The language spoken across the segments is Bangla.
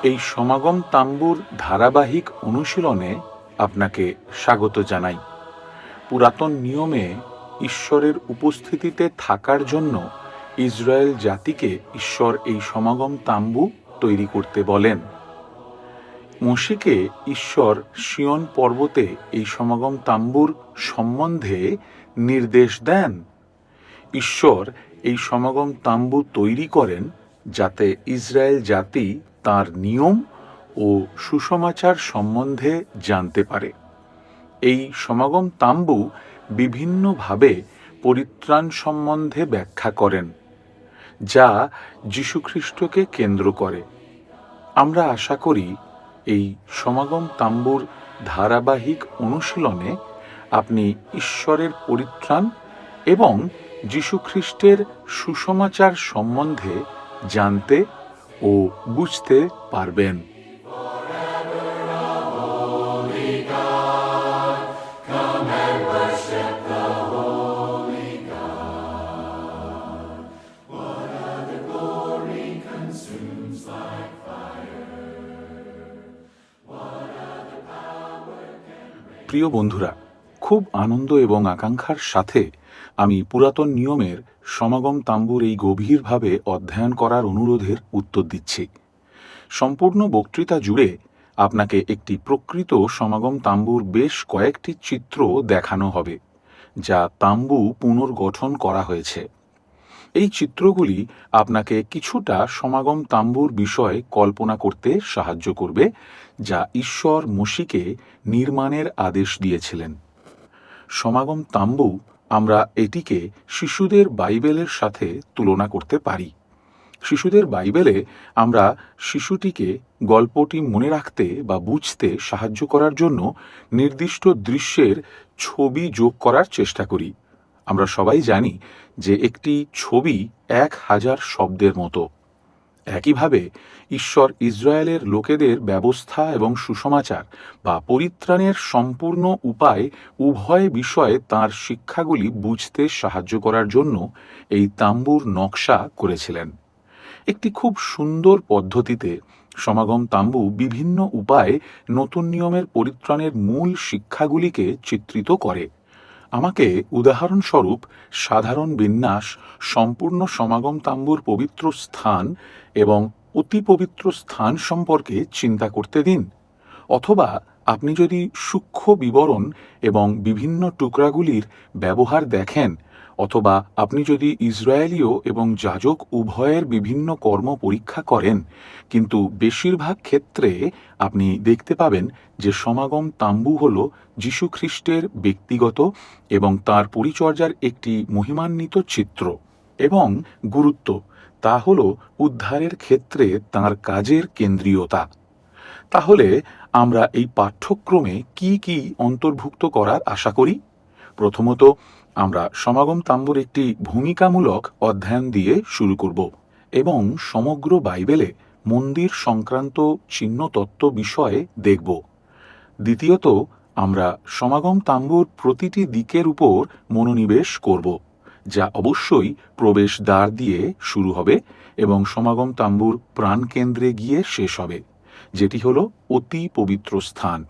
এই সমাগম তাম্বুর ধারাবাহিক অনুশীলনে আপনাকে স্বাগত জানাই। পুরাতন নিয়মে ঈশ্বরের উপস্থিতিতে থাকার জন্য ইসরায়েল জাতিকে ঈশ্বর এই সমাগম তাম্বু তৈরি করতে বলেন। মোশিকে ঈশ্বর সিয়ন পর্বতে এই সমাগম তাম্বুর সম্বন্ধে নির্দেশ দেন। ঈশ্বর এই সমাগম তাম্বু তৈরি করেন যাতে ইসরায়েল জাতি তাঁর নিয়ম ও সুসমাচার সম্বন্ধে জানতে পারে। এই সমাগম তাম্বু বিভিন্নভাবে পরিত্রাণ সম্বন্ধে ব্যাখ্যা করেন, যা যীশুখ্রিস্টকে কেন্দ্র করে। আমরা আশা করি এই সমাগম তাম্বুর ধারাবাহিক অনুশীলনে আপনি ঈশ্বরের পরিত্রাণ এবং যীশুখ্রিস্টের সুসমাচার সম্বন্ধে জানতে ও বুঝতে পারবেন। প্রিয় বন্ধুরা, খুব আনন্দ এবং আকাঙ্ক্ষার সাথে আমি পুরাতন নিয়মের সমাগম তাম্বুর এই গভীরভাবে অধ্যয়ন করার অনুরোধের উত্তর দিচ্ছি। সম্পূর্ণ বক্তৃতা জুড়ে আপনাকে একটি প্রকৃত সমাগম তাম্বুর বেশ কয়েকটি চিত্র দেখানো হবে, যা তাম্বু পুনর্গঠন করা হয়েছে। এই চিত্রগুলি আপনাকে কিছুটা সমাগম তাম্বুর বিষয়ে কল্পনা করতে সাহায্য করবে, যা ঈশ্বর মোশিকে নির্মাণের আদেশ দিয়েছিলেন। সমাগম তাম্বু, আমরা এটিকে শিশুদের বাইবেলের সাথে তুলনা করতে পারি। শিশুদের বাইবেলে আমরা শিশুটিকে গল্পটি মনে রাখতে বা বুঝতে সাহায্য করার জন্য নির্দিষ্ট দৃশ্যের ছবি যোগ করার চেষ্টা করি। আমরা সবাই জানি যে একটি ছবি 1000 শব্দের মতো। একইভাবে ঈশ্বর ইসরায়েলের লোকেদের ব্যবস্থা এবং সুসমাচার বা পরিত্রাণের সম্পূর্ণ উপায় উভয় বিষয়ে তাঁর শিক্ষাগুলি বুঝতে সাহায্য করার জন্য এই তাম্বুর নকশা করেছিলেন। একটি খুব সুন্দর পদ্ধতিতে সমাগম তাম্বু বিভিন্ন উপায়ে নতুন নিয়মের পরিত্রাণের মূল শিক্ষাগুলিকে চিত্রিত করে। আমাকে উদাহরণস্বরূপ সাধারণ বিন্যাস, সম্পূর্ণ সমাগম তাম্বুর পবিত্র স্থান এবং অতি পবিত্র স্থান সম্পর্কে চিন্তা করতে দিন। অথবা আপনি যদি সূক্ষ্ম বিবরণ এবং বিভিন্ন টুকরাগুলির ব্যবহার দেখেন, অথবা আপনি যদি ইসরায়েলীয় এবং যাজক উভয়ের বিভিন্ন কর্ম পরীক্ষা করেন, কিন্তু বেশিরভাগ ক্ষেত্রে আপনি দেখতে পাবেন যে সমাগম তাম্বু হল যীশুখ্রিস্টের ব্যক্তিগত এবং তাঁর পরিচর্যার একটি মহিমান্বিত চিত্র এবং গুরুত্ব। তা হল উদ্ধারের ক্ষেত্রে তাঁর কাজের কেন্দ্রীয়তা। তাহলে আমরা এই পাঠ্যক্রমে কি কি অন্তর্ভুক্ত করার আশা করি? প্রথমত, আমরা সমাগম তাম্বুর একটি ভূমিকামূলক অধ্যয়ন দিয়ে শুরু করব এবং সমগ্র বাইবেলে মন্দির সংক্রান্ত চিহ্নতত্ত্ব বিষয়ে দেখব। দ্বিতীয়ত, আমরা সমাগম তাম্বুর প্রতিটি দিকের উপর মনোনিবেশ করব, যা অবশ্যই প্রবেশ দ্বার দিয়ে শুরু হবে এবং সমাগম তাম্বুর প্রাণকেন্দ্রে গিয়ে শেষ হবে, যেটি হল অতি পবিত্র স্থান।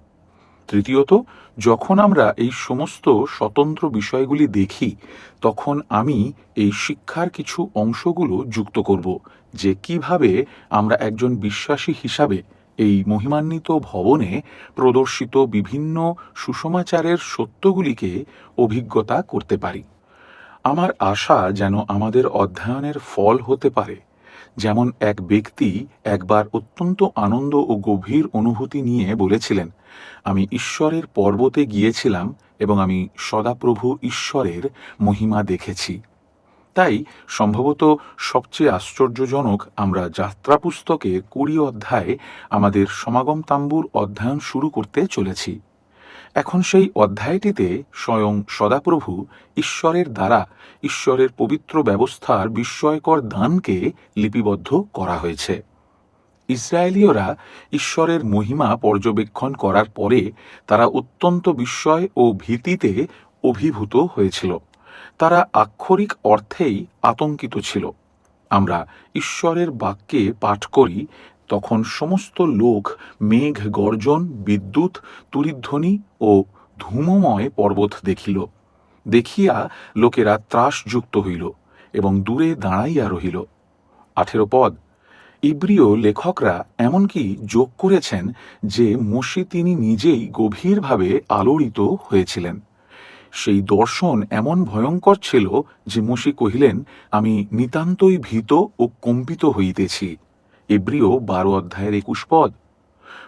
তৃতীয়ত, যখন আমরা এই সমস্ত স্বতন্ত্র বিষয়গুলি দেখি, তখন আমি এই শিক্ষার কিছু অংশগুলো যুক্ত করব, যে কিভাবে আমরা একজন বিশ্বাসী হিসাবে এই মহিমান্বিত ভবনে প্রদর্শিত বিভিন্ন সুসমাচারের সত্যগুলিকে অভিজ্ঞতা করতে পারি। আমার আশা যেন আমাদের অধ্যয়নের ফল হতে পারে, যেমন এক ব্যক্তি একবার অত্যন্ত আনন্দ ও গভীর অনুভূতি নিয়ে বলেছিলেন, আমি ঈশ্বরের পর্বতে গিয়েছিলাম এবং আমি সদাপ্রভু ঈশ্বরের মহিমা দেখেছি। তাই সম্ভবত সবচেয়ে আশ্চর্যজনক, আমরা যাত্রা পুস্তকের 20 অধ্যায়ে আমাদের সমাগম তাম্বুর অধ্যয়ন শুরু করতে চলেছি। এখন সেই অধ্যায়টিতে স্বয়ং সদাপ্রভু ঈশ্বরের দ্বারা ঈশ্বরের পবিত্র ব্যবস্থার বিস্ময়কর দানকে লিপিবদ্ধ করা হয়েছে। ইসরায়েলীয়রা ঈশ্বরের মহিমা পর্যবেক্ষণ করার পরে তারা অত্যন্ত বিস্ময় ও ভীতিতে অভিভূত হয়েছিল। তারা আক্ষরিক অর্থেই আতঙ্কিত ছিল। আমরা ঈশ্বরের বাক্যে পাঠ করি, তখন সমস্ত লোক মেঘ গর্জন, বিদ্যুৎ, তুরিধ্বনি ও ধূমময় পর্বত দেখিল। দেখিয়া লোকেরা ত্রাসযুক্ত হইল এবং দূরে দাঁড়াইয়া রহিল। 18 পদ। ইব্রিয় লেখকরা এমনকি যোগ করেছেন যে মোশে তিনি নিজেই গভীরভাবে আলোড়িত হয়েছিলেন। সেই দর্শন এমন ভয়ঙ্কর ছিল যে মোশে কহিলেন, আমি নিতান্তই ভীত ও কম্পিত হইতেছি। ইব্রিয় 12 অধ্যায়ের 21 পদ।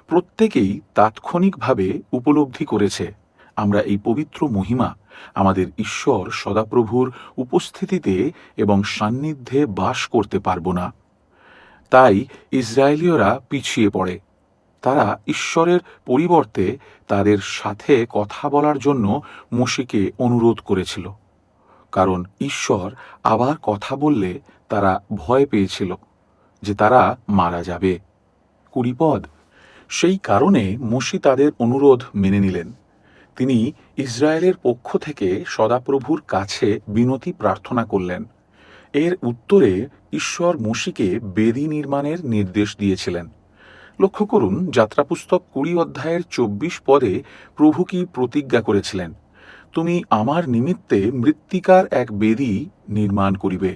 প্রত্যেকেই তাৎক্ষণিকভাবে উপলব্ধি করেছে আমরা এই পবিত্র মহিমা, আমাদের ঈশ্বর সদাপ্রভুর উপস্থিতিতে এবং সান্নিধ্যে বাস করতে পারব না। তাই ইসরায়েলীয়রা পিছিয়ে পড়ে। তারা ঈশ্বরের পরিবর্তে তাদের সাথে কথা বলার জন্য মোশেকে অনুরোধ করেছিল, কারণ ঈশ্বর আবার কথা বললে তারা ভয় পেয়েছিল যে তারা মারা যাবে। 20 পদ। সেই কারণে মোশে তাদের অনুরোধ মেনে নিলেন। তিনি ইসরায়েলের পক্ষ থেকে সদাপ্রভুর কাছে বিনতি প্রার্থনা করলেন। এর উত্তরে ঈশ্বর মোশেকে বেদি নির্মাণের নির্দেশ দিয়েছিলেন। লক্ষ্য করুন, যাত্রাপুস্তক 20 অধ্যায়ের 24 পদে প্রভু কি প্রতিজ্ঞা করেছিলেন, তুমি আমার নিমিত্তে মৃত্তিকার এক বেদি নির্মাণ করিবে,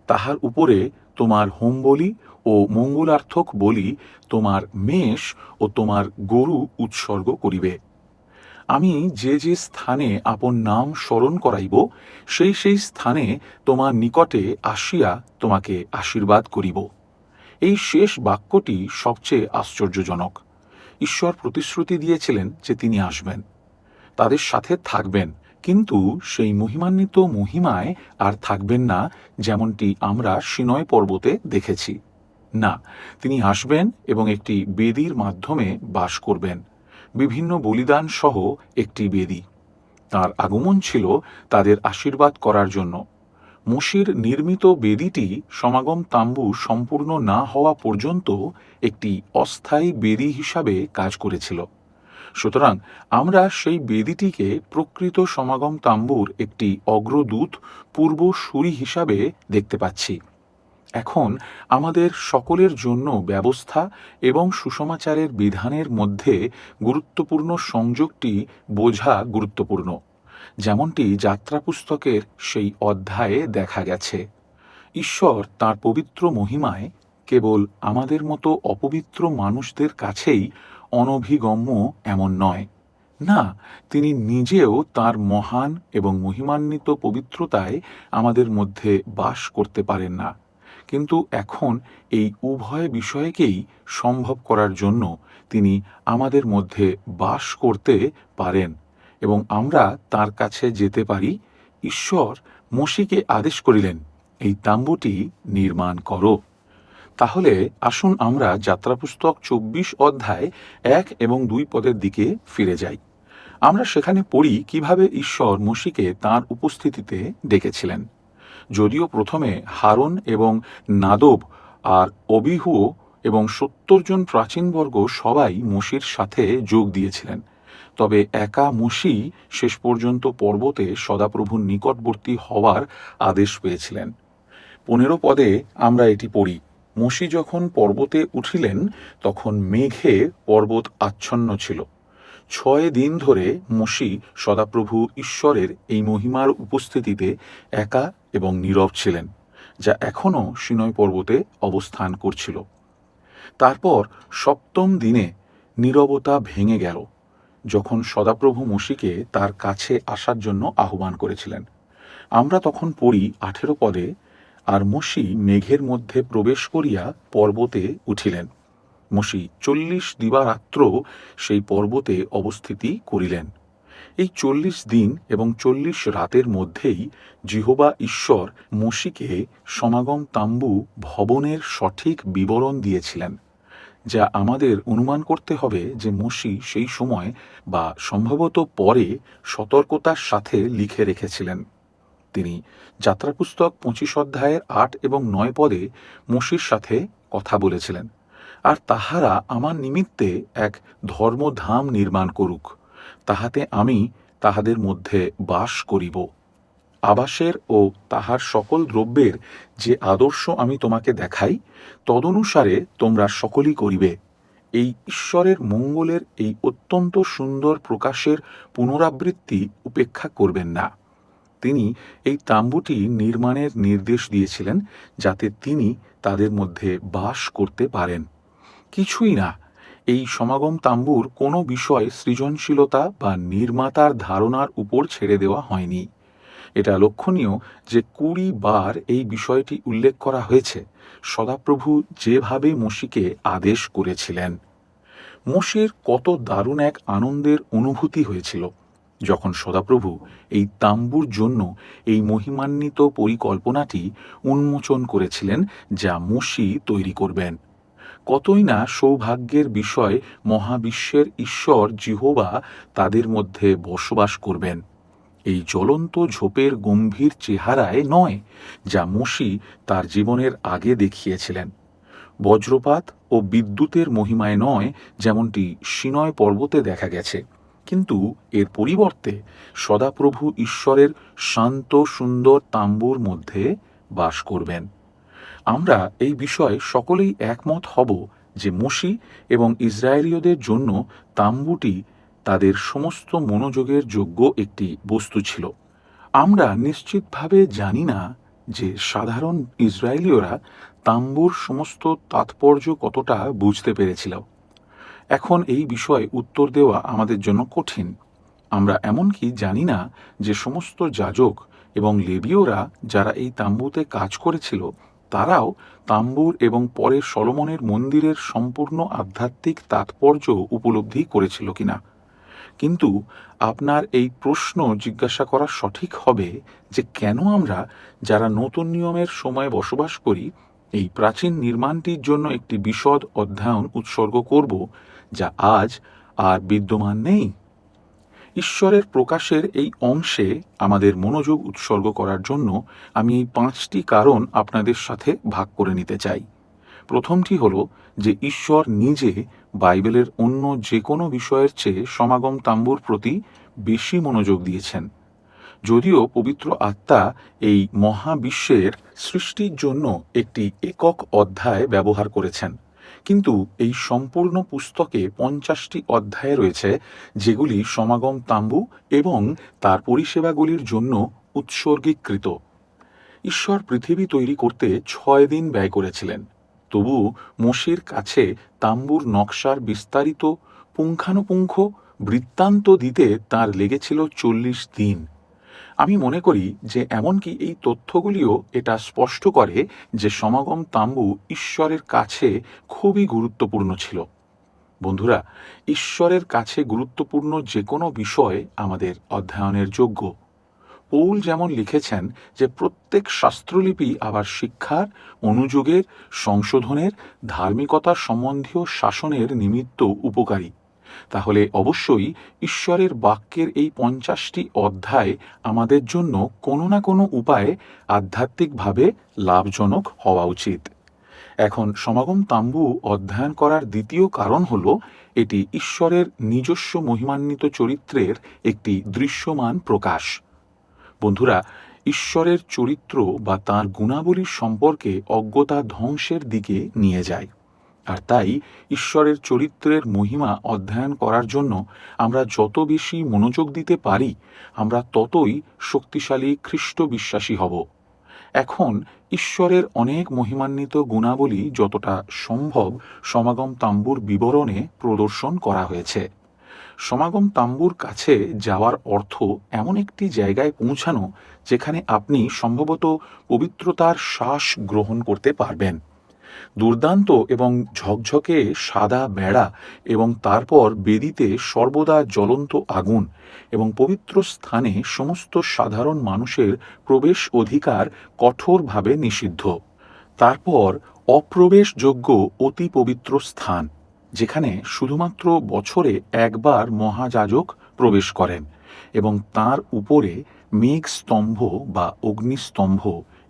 তাহার উপরে তোমার হোম বলি ও মঙ্গলার্থক বলি, তোমার মেষ ও তোমার গরু উৎসর্গ করিবে। আমি যে যে স্থানে আপন নাম স্মরণ করাইব, সেই সেই স্থানে তোমার নিকটে আসিয়া তোমাকে আশীর্বাদ করিব। এই শেষ বাক্যটি সবচেয়ে আশ্চর্যজনক। ঈশ্বর প্রতিশ্রুতি দিয়েছিলেন যে তিনি আসবেন, তাদের সাথে থাকবেন, কিন্তু সেই মহিমান্বিত মহিমায় আর থাকবেন না যেমনটি আমরা সিনয় পর্বতে দেখেছি। না, তিনি আসবেন এবং একটি বেদির মাধ্যমে বাস করবেন, বিভিন্ন বলিদান সহ একটি বেদি। তার আগমন ছিল তাদের আশীর্বাদ করার জন্য। মোশির নির্মিত বেদিটি সমাগম তাম্বু সম্পূর্ণ না হওয়া পর্যন্ত একটি অস্থায়ী বেদি হিসাবে কাজ করেছিল। সুতরাং আমরা সেই বেদিটিকে প্রকৃত সমাগম তাম্বুর একটি অগ্রদূত পূর্বসূরি হিসাবে দেখতে পাচ্ছি। এখন আমাদের সকলের জন্য ব্যবস্থা এবং সুসমাচারের বিধানের মধ্যে গুরুত্বপূর্ণ সংযোগটি বোঝা গুরুত্বপূর্ণ, যেমনটি যাত্রাপুস্তকের সেই অধ্যায়ে দেখা গেছে। ঈশ্বর তাঁর পবিত্র মহিমায় কেবল আমাদের মতো অপবিত্র মানুষদের কাছেই অনভিগম্য এমন নয়। না, তিনি নিজেও তাঁর মহান এবং মহিমান্বিত পবিত্রতায় আমাদের মধ্যে বাস করতে পারেন না, কিন্তু এখন এই উভয় বিষয়কেই সম্ভব করার জন্য তিনি আমাদের মধ্যে বাস করতে পারেন এবং আমরা তার কাছে যেতে পারি। ঈশ্বর মোশেকে আদেশ করিলেন, এই তাম্বুটি নির্মাণ করো। তাহলে আসুন আমরা যাত্রাপুস্তক 24 অধ্যায় 1 এবং 2 পদের দিকে ফিরে যাই। আমরা সেখানে পড়ি কিভাবে ঈশ্বর মোশেকে তাঁর উপস্থিতিতে ডেকেছিলেন। যদিও প্রথমে হারন এবং নাদব আর অবিহু এবং 70 জন প্রাচীনবর্গ সবাই মোশির সাথে যোগ দিয়েছিলেন, তবে একা মোশি শেষ পর্যন্ত পর্বতে সদাপ্রভুর নিকটবর্তী হওয়ার আদেশ পেয়েছিলেন। 15 পদে আমরা এটি পড়ি, মোশি যখন পর্বতে উঠিলেন তখন মেঘে পর্বত আচ্ছন্ন ছিল। 6 দিন ধরে মোশি সদাপ্রভু ঈশ্বরের এই মহিমার উপস্থিতিতে একা এবং নীরব ছিলেন, যা এখনও সিনয় পর্বতে অবস্থান করছিল। তারপর 7ম দিনে নীরবতা ভেঙে গেল যখন সদাপ্রভু মোশিকে তার কাছে আসার জন্য আহ্বান করেছিলেন। আমরা তখন পড়ি 18 পদে, আর মোশি মেঘের মধ্যে প্রবেশ করিয়া পর্বতে উঠিলেন। মোশি 40 দিবারাত্র সেই পর্বতে অবস্থিতি করিলেন। এই 40 দিন এবং 40 রাতের মধ্যেই জিহোবা ঈশ্বর মোশিকে সমাগম তাম্বু ভবনের সঠিক বিবরণ দিয়েছিলেন, যা আমাদের অনুমান করতে হবে যে মোশি সেই সময় বা সম্ভবত পরে সতর্কতার সাথে লিখে রেখেছিলেন। তিনি যাত্রাপুস্তক 25 অধ্যায়ের 8 এবং 9 পদে মোশির সাথে কথা বলেছিলেন, আর তাহারা আমার নিমিত্তে এক ধর্মধাম নির্মাণ করুক, তাহাতে আমি তাহাদের মধ্যে বাস করিব। আবাসের ও তাহার সকল দ্রব্যের যে আদর্শ আমি তোমাকে দেখাই, তদনুসারে তোমরা সকলই করিবে। এই ঈশ্বরের মঙ্গলের এই অত্যন্ত সুন্দর প্রকাশের পুনরাবৃত্তি উপেক্ষা করবেন না। তিনি এই তাম্বুটি নির্মাণের নির্দেশ দিয়েছিলেন যাতে তিনি তাদের মধ্যে বাস করতে পারেন। কিছুই না, এই সমাগম তাম্বুর কোনো বিষয় সৃজনশীলতা বা নির্মাতার ধারণার উপর ছেড়ে দেওয়া হয়নি। এটা লক্ষণীয় যে 20 বার এই বিষয়টি উল্লেখ করা হয়েছে সদাপ্রভু যেভাবে মোশিকে আদেশ করেছিলেন। মোশির কত দারুণ এক আনন্দের অনুভূতি হয়েছিল যখন সদাপ্রভু এই তাম্বুর জন্য এই মহিমান্বিত পরিকল্পনাটি উন্মোচন করেছিলেন যা মোশি তৈরি করবেন। কতই না সৌভাগ্যের বিষয় মহাবিশ্বের ঈশ্বর জিহোবা তাদের মধ্যে বসবাস করবেন, এই জ্বলন্ত ঝোপের গম্ভীর চেহারায় নয় যা মোশি তার জীবনের আগে দেখিয়েছিলেন, বজ্রপাত ও বিদ্যুতের মহিমায় নয় যেমনটি সিনয় পর্বতে দেখা গেছে, কিন্তু এর পরিবর্তে সদাপ্রভু ঈশ্বরের শান্ত সুন্দর তাম্বুর মধ্যে বাস করবেন। আমরা এই বিষয়ে সকলেই একমত হব যে মোশি এবং ইসরায়েলীয়দের জন্য তাম্বুটি তাদের সমস্ত মনোযোগের যোগ্য একটি বস্তু ছিল। আমরা নিশ্চিতভাবে জানি না যে সাধারণ ইসরায়েলীয়রা তাম্বুর সমস্ত তাৎপর্য কতটা বুঝতে পেরেছিল। এখন এই বিষয়ে উত্তর দেওয়া আমাদের জন্য কঠিন। আমরা এমনকি জানি না যে সমস্ত যাজক এবং লেবীয়রা যারা এই তাম্বুতে কাজ করেছিল তারাও তাম্বুর এবং পরে সলোমনের মন্দিরের সম্পূর্ণ আধ্যাত্মিক তাৎপর্য উপলব্ধি করেছিল কিনা। কিন্তু আপনার এই প্রশ্ন জিজ্ঞাসা করা সঠিক হবে যে কেন আমরা যারা নতুন নিয়মের সময়ে বসবাস করি এই প্রাচীন নির্মাণটির জন্য একটি বিশদ অধ্যয়ন উৎসর্গ করব যা আজ আর বিদ্যমান নেই। ঈশ্বরের প্রকাশের এই অংশে আমাদের মনোযোগ উৎসর্গ করার জন্য আমি এই 5টি কারণ আপনাদের সাথে ভাগ করে নিতে চাই। প্রথমটি হল যে ঈশ্বর নিজে বাইবেলের অন্য যে কোনো বিষয়ের চেয়ে সমাগম তাম্বুর প্রতি বেশি মনোযোগ দিয়েছেন। যদিও পবিত্র আত্মা এই মহাবিশ্বের সৃষ্টির জন্য একটি একক অধ্যায় ব্যবহার করেছেন, কিন্তু এই সম্পূর্ণ পুস্তকে 50টি অধ্যায় রয়েছে যেগুলি সমাগম তাম্বু এবং তার পরিষেবাগুলির জন্য উৎসর্গীকৃত। ঈশ্বর পৃথিবী তৈরি করতে 6 দিন ব্যয় করেছিলেন, তবু মোশির কাছে তাম্বুর নকশার বিস্তারিত পুঙ্খানুপুঙ্খ বৃত্তান্ত দিতে তার লেগেছিল 40 দিন। আমি মনে করি যে এমনকি এই তথ্যগুলিও এটা স্পষ্ট করে যে সমাগম তাম্বু ঈশ্বরের কাছে খুবই গুরুত্বপূর্ণ ছিল। বন্ধুরা, ঈশ্বরের কাছে গুরুত্বপূর্ণ যে কোনো বিষয় আমাদের অধ্যয়নের যোগ্য। পৌল যেমন লিখেছেন যে প্রত্যেক শাস্ত্রলিপি আবার শিক্ষার, অনুযোগের, সংশোধনের, ধার্মিকতা সম্বন্ধীয় শাসনের নিমিত্ত উপকারী, তাহলে অবশ্যই ঈশ্বরের বাক্যের এই 50টি অধ্যায় আমাদের জন্য কোনো না কোনো উপায়ে আধ্যাত্মিকভাবে লাভজনক হওয়া উচিত। এখন সমাগম তাম্বু অধ্যয়ন করার দ্বিতীয় কারণ হল এটি ঈশ্বরের নিজস্ব মহিমান্বিত চরিত্রের একটি দৃশ্যমান প্রকাশ। বন্ধুরা, ঈশ্বরের চরিত্র বা তাঁর গুণাবলীর সম্পর্কে অজ্ঞতা ধ্বংসের দিকে নিয়ে যায়, আর তাই ঈশ্বরের চরিত্রের মহিমা অধ্যয়ন করার জন্য আমরা যত বেশি মনোযোগ দিতে পারি আমরা ততই শক্তিশালী খ্রিস্ট বিশ্বাসী হব। এখন ঈশ্বরের অনেক মহিমান্বিত গুণাবলী যতটা সম্ভব সমাগম তাম্বুর বিবরণে প্রদর্শন করা হয়েছে। সমাগম তাম্বুর কাছে যাওয়ার অর্থ এমন একটি জায়গায় পৌঁছানো যেখানে আপনি সম্ভবত পবিত্রতার শ্বাস গ্রহণ করতে পারবেন। দুর্দান্ত এবং ঝকঝকে সাদা বেড়া এবং তারপর বেদিতে সর্বদা জ্বলন্ত আগুন এবং পবিত্র স্থানে সমস্ত সাধারণ মানুষের প্রবেশ অধিকার কঠোরভাবে নিষিদ্ধ। তারপর অপ্রবেশযোগ্য অতি পবিত্র স্থান, যেখানে শুধুমাত্র বছরে একবার মহাযাজক প্রবেশ করেন এবং তার উপরে মেঘস্তম্ভ বা অগ্নিস্তম্ভ,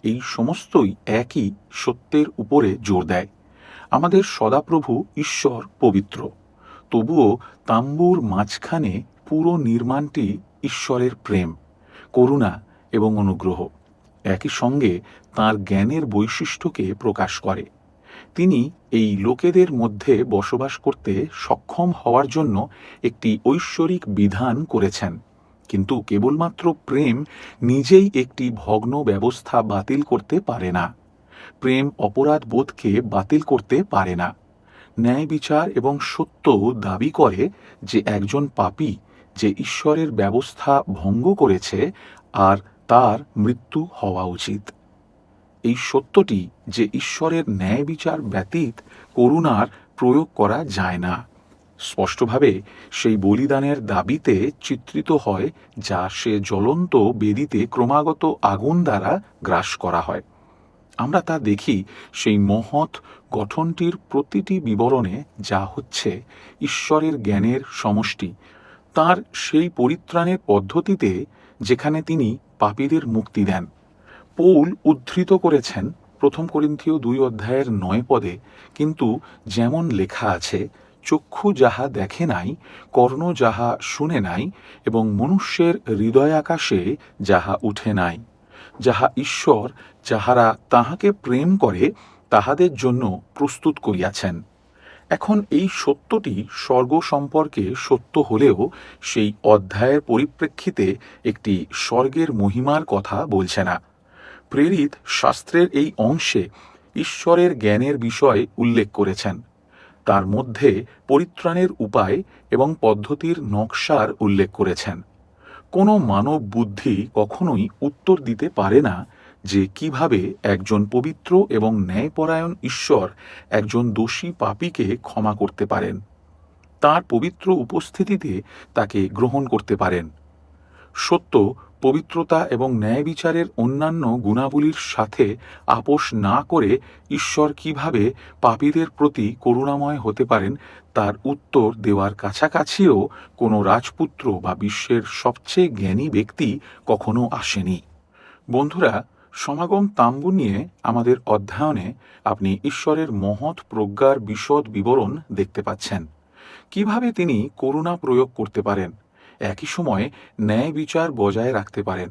এই সমস্তই একই সত্যের উপরে জোর দেয়। আমাদের সদাপ্রভু ঈশ্বর পবিত্র, তবুও তাম্বুর মাঝখানে পুরো নির্মাণটি ঈশ্বরের প্রেম, করুণা এবং অনুগ্রহ একই সঙ্গে তাঁর জ্ঞানের বৈশিষ্ট্যকে প্রকাশ করে। তিনি এই লোকেদের মধ্যে বসবাস করতে সক্ষম হওয়ার জন্য একটি ঐশ্বরিক বিধান করেছেন, কিন্তু কেবলমাত্র প্রেম নিজেই একটি ভগ্ন ব্যবস্থা বাতিল করতে পারে না। প্রেম অপরাধ বোধকে বাতিল করতে পারে না। ন্যায় বিচার এবং সত্য দাবি করে যে একজন পাপী যে ঈশ্বরের ব্যবস্থা ভঙ্গ করেছে আর তার মৃত্যু হওয়া উচিত। এই সত্যটি যে ঈশ্বরের ন্যায় বিচার ব্যতীত করুণার প্রয়োগ করা যায় না, স্পষ্টভাবে সেই বলিদানের দাবিতে চিত্রিত হয়, যা সে জ্বলন্ত বেদিতে ক্রমাগত আগুন দ্বারা গ্রাস করা হয়। আমরা তা দেখি সেই মহৎ গঠনটির প্রতিটি বিবরণে, যা হচ্ছে ঈশ্বরের জ্ঞানের সমষ্টি, তার সেই পরিত্রাণের পদ্ধতিতে যেখানে তিনি পাপীদের মুক্তি দেন। পৌল উদ্ধৃত করেছেন 1 করিন্থীয় 2:9 পদে, কিন্তু যেমন লেখা আছে, চক্ষু যাহা দেখে নাই, কর্ণ যাহা শুনে নাই, এবং মনুষ্যের হৃদয়াকাশে যাহা উঠে নাই, যাহা ঈশ্বর যাহারা তাহাকে প্রেম করে তাহাদের জন্য প্রস্তুত করিয়াছেন। এখন এই সত্যটি স্বর্গ সম্পর্কে সত্য হলেও সেই অধ্যায়ের পরিপ্রেক্ষিতে একটি স্বর্গের মহিমার কথা বলছে না। প্রেরিত শাস্ত্রের এই অংশে ঈশ্বরের জ্ঞানের বিষয় উল্লেখ করেছেন। তার মধ্যে পরিত্রাণের উপায় এবং পদ্ধতির নকশার উল্লেখ করেছেন। কোনো মানব বুদ্ধি কখনোই উত্তর দিতে পারে না যে কিভাবে একজন পবিত্র এবং ন্যায়পরায়ণ ঈশ্বর একজন দোষী পাপীকে ক্ষমা করতে পারেন, তার পবিত্র উপস্থিতিতে তাকে গ্রহণ করতে পারেন। সত্য, পবিত্রতা এবং ন্যায় বিচারের অন্যান্য গুণাবলীর সাথে আপোষ না করে ঈশ্বর কিভাবে পাপীদের প্রতি করুণাময় হতে পারেন, তার উত্তর দেওয়ার কাছাকাছিও কোনো রাজপুত্র বা বিশ্বের সবচেয়ে জ্ঞানী ব্যক্তি কখনো আসেনি। বন্ধুরা, সমাগম তাম্বু নিয়ে আমাদের অধ্যয়নে আপনি ঈশ্বরের মহৎ প্রজ্ঞার বিশদ বিবরণ দেখতে পাচ্ছেন। কিভাবে তিনি করুণা প্রয়োগ করতে পারেন, একই সময়ে ন্যায় বিচার বজায় রাখতে পারেন।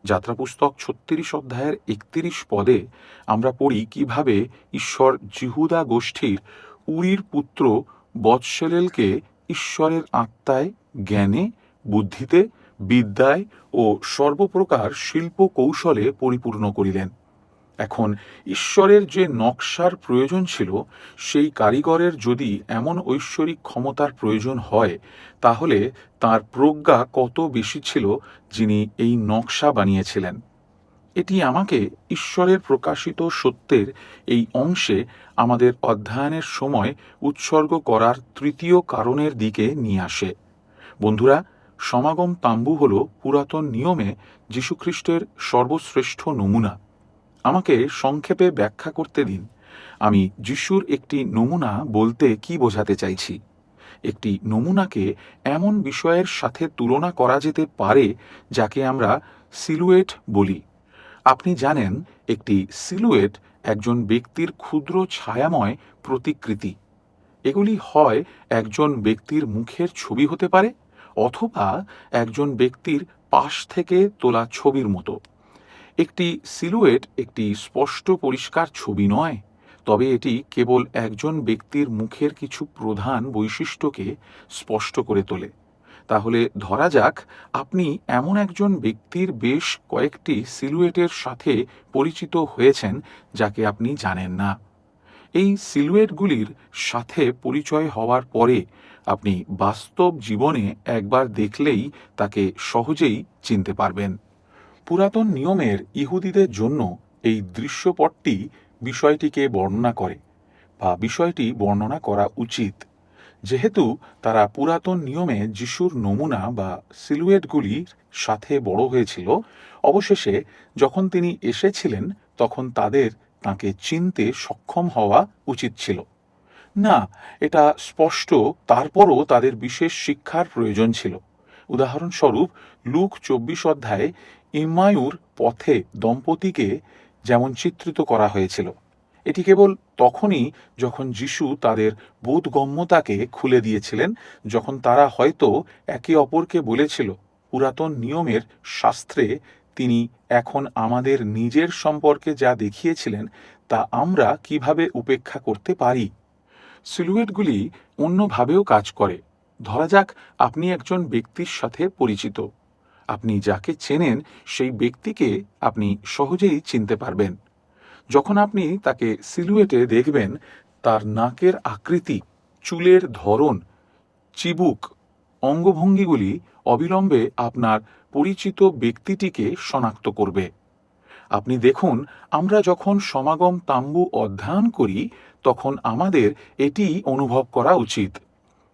যাত্রাপুস্তক 36 অধ্যায়ের 31 পদে আমরা পড়ি কিভাবে ঈশ্বর জিহুদা গোষ্ঠীর উরির পুত্র বৎসলেলকে ঈশ্বরের আত্মায়, জ্ঞানে, বুদ্ধিতে, বিদ্যায় ও সর্বপ্রকার শিল্প কৌশলে পরিপূর্ণ করিলেন। এখন ঈশ্বরের যে নকশার প্রয়োজন ছিল, সেই কারিগরের যদি এমন ঐশ্বরিক ক্ষমতার প্রয়োজন হয়, তাহলে তার প্রজ্ঞা কত বেশি ছিল যিনি এই নকশা বানিয়েছিলেন। এটি আমাকে ঈশ্বরের প্রকাশিত সত্যের এই অংশে আমাদের অধ্যয়নের সময় উৎসর্গ করার তৃতীয় কারণের দিকে নিয়ে আসে। বন্ধুরা, সমাগম তাম্বু হল পুরাতন নিয়মে যীশুখ্রিস্টের সর্বশ্রেষ্ঠ নমুনা। আমাকে সংক্ষেপে ব্যাখ্যা করতে দিন, আমি যিশুর একটি নমুনা বলতে কি বোঝাতে চাইছি। একটি নমুনাকে এমন বিষয়ের সাথে তুলনা করা যেতে পারে যাকে আমরা সিলুয়েট বলি। আপনি জানেন, একটি সিলুয়েট একজন ব্যক্তির ক্ষুদ্র ছায়াময় প্রতিকৃতি। এগুলি হয় একজন ব্যক্তির মুখের ছবি হতে পারে, অথবা একজন ব্যক্তির পাশ থেকে তোলা ছবির মতো। একটি সিলুয়েট একটি স্পষ্ট পরিষ্কার ছবি নয়, তবে এটি কেবল একজন ব্যক্তির মুখের কিছু প্রধান বৈশিষ্ট্যকে স্পষ্ট করে তোলে। তাহলে ধরা যাক আপনি এমন একজন ব্যক্তির বেশ কয়েকটি সিলুয়েটের সাথে পরিচিত হয়েছেন যাকে আপনি জানেন না। এই সিলুয়েটগুলির সাথে পরিচয় হওয়ার পরে আপনি বাস্তব জীবনে একবার দেখলেই তাকে সহজেই চিনতে পারবেন। পুরাতন নিয়মের ইহুদিদের জন্য এই দৃশ্যপটটি বিষয়টিকে বর্ণনা করে, বা বিষয়টি বর্ণনা করা উচিত। যেহেতু তারা পুরাতন নিয়মে যিশুর নমুনা বা সিলুয়েটগুলির সাথে বড় হয়েছিল, অবশেষে যখন তিনি এসেছিলেন তখন তাদের তাঁকে চিনতে সক্ষম হওয়া উচিত ছিল। না, এটা স্পষ্ট, তারপরও তাদের বিশেষ শিক্ষার প্রয়োজন ছিল। উদাহরণস্বরূপ, লুক 24 অধ্যায়ে ইম্মায়ুর পথে দম্পতিকে যেমন চিত্রিত করা হয়েছিল, এটি কেবল তখনই যখন যিশু তাদের বোধগম্যতাকে খুলে দিয়েছিলেন, যখন তারা হয়তো একে অপরকে বলেছিল পুরাতন নিয়মের শাস্ত্রে তিনি এখন আমাদের নিজের সম্পর্কে যা দেখিয়েছিলেন তা আমরা কিভাবে উপেক্ষা করতে পারি। সিলুয়েটগুলি অন্যভাবেও কাজ করে। ধরা যাক আপনি একজন ব্যক্তির সাথে পরিচিত। আপনি যাকে চেনেন সেই ব্যক্তিকে আপনি সহজেই চিনতে পারবেন। যখন আপনি তাকে সিলুয়েটে দেখবেন, তার নাকের আকৃতি, চুলের ধরন, চিবুক, অঙ্গভঙ্গিগুলি অবিলম্বে আপনার পরিচিত ব্যক্তিটিকে শনাক্ত করবে। আপনি দেখুন, আমরা যখন সমাগম তাম্বু অধ্যয়ন করি তখন আমাদের এটি অনুভব করা উচিত।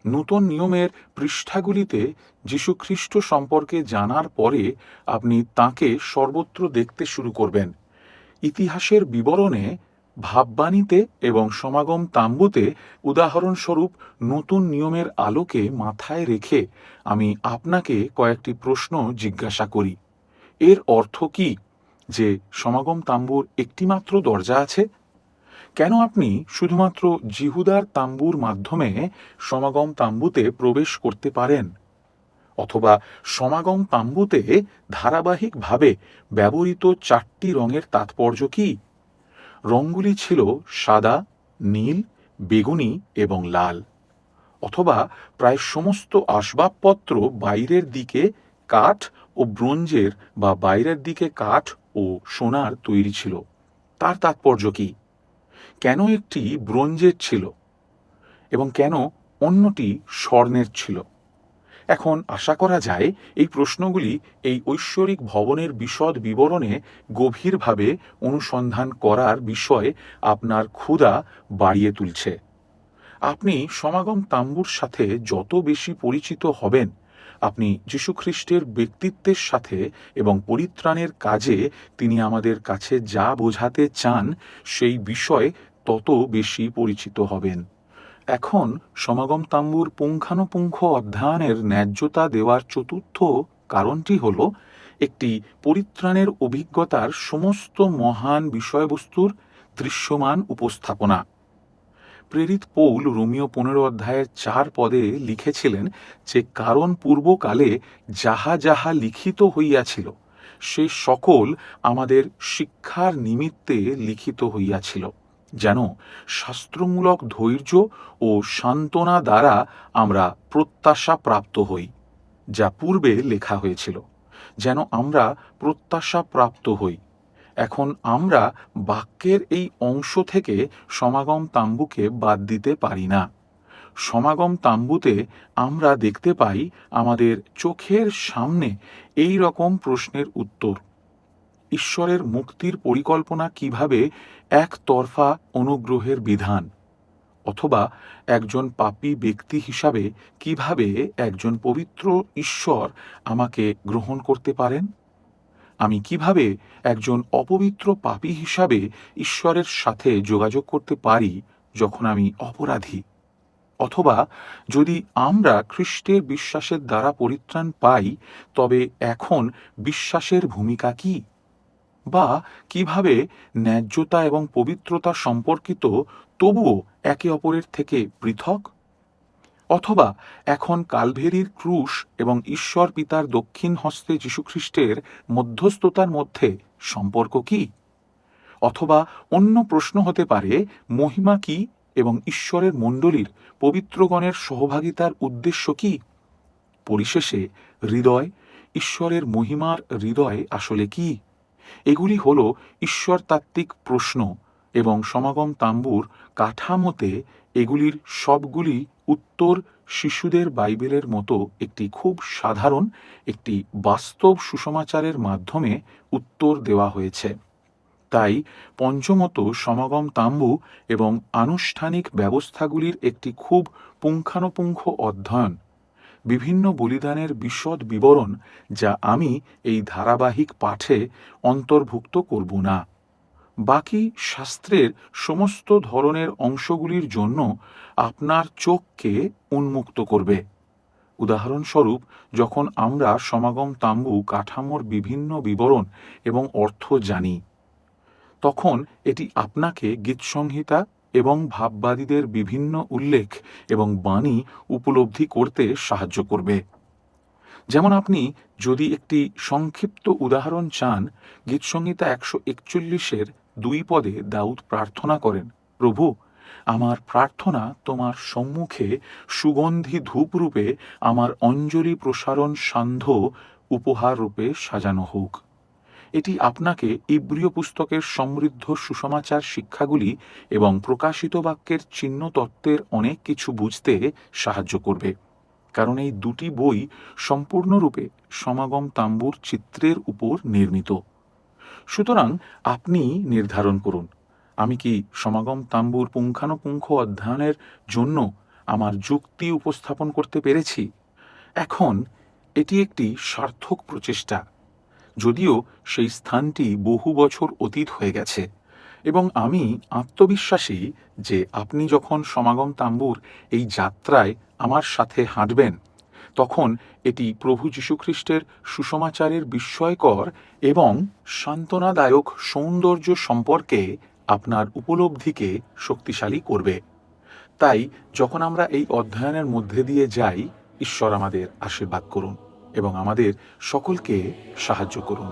নূতন নিয়মের পৃষ্ঠাগুলিতে যীশুখ্রিস্ট সম্পর্কে জানার পরে আপনি তাঁকে সর্বত্র দেখতে শুরু করবেন। ইতিহাসের বিবরণে, ভাববাণীতে এবং সমাগম তাম্বুতে, উদাহরণস্বরূপ নতুন নিয়মের আলোকে মাথায় রেখে আমি আপনাকে কয়েকটি প্রশ্ন জিজ্ঞাসা করি। এর অর্থ কি যে সমাগম তাম্বুর একটিমাত্র দরজা আছে? কেন আপনি শুধুমাত্র জিহুদার তাম্বুর মাধ্যমে সমাগম তাম্বুতে প্রবেশ করতে পারেন? অথবা সমাগম তাম্বুতে ধারাবাহিকভাবে ব্যবহৃত 4টি রঙের তাৎপর্য কি? রঙগুলি ছিল সাদা, নীল, বেগুনি এবং লাল। অথবা প্রায় সমস্ত আসবাবপত্র বাইরের দিকে কাঠ ও ব্রোঞ্জের বা বাইরের দিকে কাঠ ও সোনার তৈরি ছিল। তার তাৎপর্য কি? কেন একটি ব্রোঞ্জের ছিল এবং কেন অন্যটি স্বর্ণের ছিল? এখন আশা করা যায় এই প্রশ্নগুলি এই ঐশ্বরিক ভবনের বিশদ বিবরণে গভীরভাবে অনুসন্ধান করার বিষয়ে আপনার ক্ষুধা বাড়িয়ে তুলছে। আপনি সমাগম তাম্বুর সাথে যত বেশি পরিচিত হবেন, আপনি যীশুখ্রিস্টের ব্যক্তিত্বের সাথে এবং পরিত্রাণের কাজে তিনি আমাদের কাছে যা বোঝাতে চান সেই বিষয়ে তত বেশি পরিচিত হবেন। এখন সমাগম তাম্বুর পুঙ্খানুপুঙ্খ অধ্যয়নের ন্যায্যতা দেওয়ার চতুর্থ কারণটি হল একটি পরিত্রাণের অভিজ্ঞতার সমস্ত মহান বিষয়বস্তুর দৃশ্যমান উপস্থাপনা। প্রেরিত পৌল রোমীয় 15 অধ্যায়ের 4 পদে লিখেছিলেন যে কারণ পূর্বকালে যাহা যাহা লিখিত হইয়াছিল সে সকল আমাদের শিক্ষার নিমিত্তে লিখিত হইয়াছিল, যেন শাস্ত্রমূলক ধৈর্য ও সান্ত্বনা দ্বারা আমরা প্রত্যাশা প্রাপ্ত হই। যা পূর্বে লেখা হয়েছিল, যেন আমরা প্রত্যাশা প্রাপ্ত হই। এখন আমরা বাক্যের এই অংশ থেকে সমাগম তাম্বুকে বাদ দিতে পারি না। সমাগম তাম্বুতে আমরা দেখতে পাই আমাদের চোখের সামনে এই রকম প্রশ্নের উত্তর। ঈশ্বরের মুক্তির পরিকল্পনা কিভাবে একতরফা অনুগ্রহের বিধান, অথবা একজন পাপী ব্যক্তি হিসাবে কিভাবে একজন পবিত্র ঈশ্বর আমাকে গ্রহণ করতে পারেন? আমি কিভাবে একজন অপবিত্র পাপী হিসাবে ঈশ্বরের সাথে যোগাযোগ করতে পারি যখন আমি অপরাধী? অথবা যদি আমরা খ্রিস্টের বিশ্বাসের দ্বারা পরিত্রাণ পাই, তবে এখন বিশ্বাসের ভূমিকা কি? বা কিভাবে ন্যায্যতা এবং পবিত্রতা সম্পর্কিত তবুও একে অপরের থেকে পৃথক? অথবা এখন কালভেরির ক্রুশ এবং ঈশ্বর পিতার দক্ষিণ হস্তে যীশুখ্রিস্টের মধ্যস্থতার মধ্যে সম্পর্ক কি? অথবা অন্য প্রশ্ন হতে পারে, মহিমা কি এবং ঈশ্বরের মণ্ডলীর পবিত্রগণের সহভাগিতার উদ্দেশ্য কি? পরিশেষে হৃদয়, ঈশ্বরের মহিমার হৃদয় আসলে কি? এগুলি হল ঈশ্বরতাত্ত্বিক প্রশ্ন এবং সমাগম তাম্বুর কাঠামোতে এগুলির সবগুলি উত্তর শিশুদের বাইবেলের মতো একটি খুব সাধারণ, একটি বাস্তব সুসমাচারের মাধ্যমে উত্তর দেওয়া হয়েছে। তাই পঞ্চমত সমাগম তাম্বু এবং আনুষ্ঠানিক ব্যবস্থাগুলির একটি খুব পুঙ্খানুপুঙ্খ অধ্যয়ন, বিভিন্ন বলিদানের বিশদ বিবরণ, যা আমি এই ধারাবাহিক পাঠে অন্তর্ভুক্ত করব না। বাকি শাস্ত্রের সমস্ত ধরনের অংশগুলির জন্য আপনার চোখকে উন্মুক্ত করবে। উদাহরণস্বরূপ, যখন আমরা সমাগম তাম্বু কাঠামোর বিভিন্ন বিবরণ এবং অর্থ জানি, তখন এটি আপনাকে গীতসংহিতা এবং ভাববাদীদের বিভিন্ন উল্লেখ এবং বাণী উপলব্ধি করতে সাহায্য করবে। যেমন আপনি যদি একটি সংক্ষিপ্ত উদাহরণ চান, গীতসংহিতা 141-এর 2 পদে দাউদ প্রার্থনা করেন, প্রভু, আমার প্রার্থনা তোমার সম্মুখে সুগন্ধি ধূপরূপে আমার অঞ্জলি প্রসারণ সান্ধ্য উপহার রূপে সাজানো হোক। এটি আপনাকে ইব্রিয় পুস্তকের সমৃদ্ধ সুসমাচার শিক্ষাগুলি এবং প্রকাশিত বাক্যের চিহ্ন তত্ত্বের অনেক কিছু বুঝতে সাহায্য করবে, কারণ এই দুটি বই সম্পূর্ণরূপে সমাগম তাম্বুর চিত্রের উপর নির্মিত। সুতরাং আপনি নির্ধারণ করুন, আমি কি সমাগম তাম্বুর পুঙ্খানুপুঙ্খ অধ্যয়নের জন্য আমার যুক্তি উপস্থাপন করতে পেরেছি? এখন এটি একটি সার্থক প্রচেষ্টা, যদিও সেই স্থানটি বহু বছর অতীত হয়ে গেছে, এবং আমি আত্মবিশ্বাসী যে আপনি যখন সমাগম তাম্বুর এই যাত্রায় আমার সাথে হাঁটবেন, তখন এটি প্রভু যীশুখ্রিস্টের সুসমাচারের বিস্ময়কর এবং সান্ত্বনাদায়ক সৌন্দর্য সম্পর্কে আপনার উপলব্ধিকে শক্তিশালী করবে। তাই যখন আমরা এই অধ্যয়নের মধ্যে দিয়ে যাই, ঈশ্বর আমাদের আশীর্বাদ করুন এবং আমাদের সকলকে সাহায্য করুন।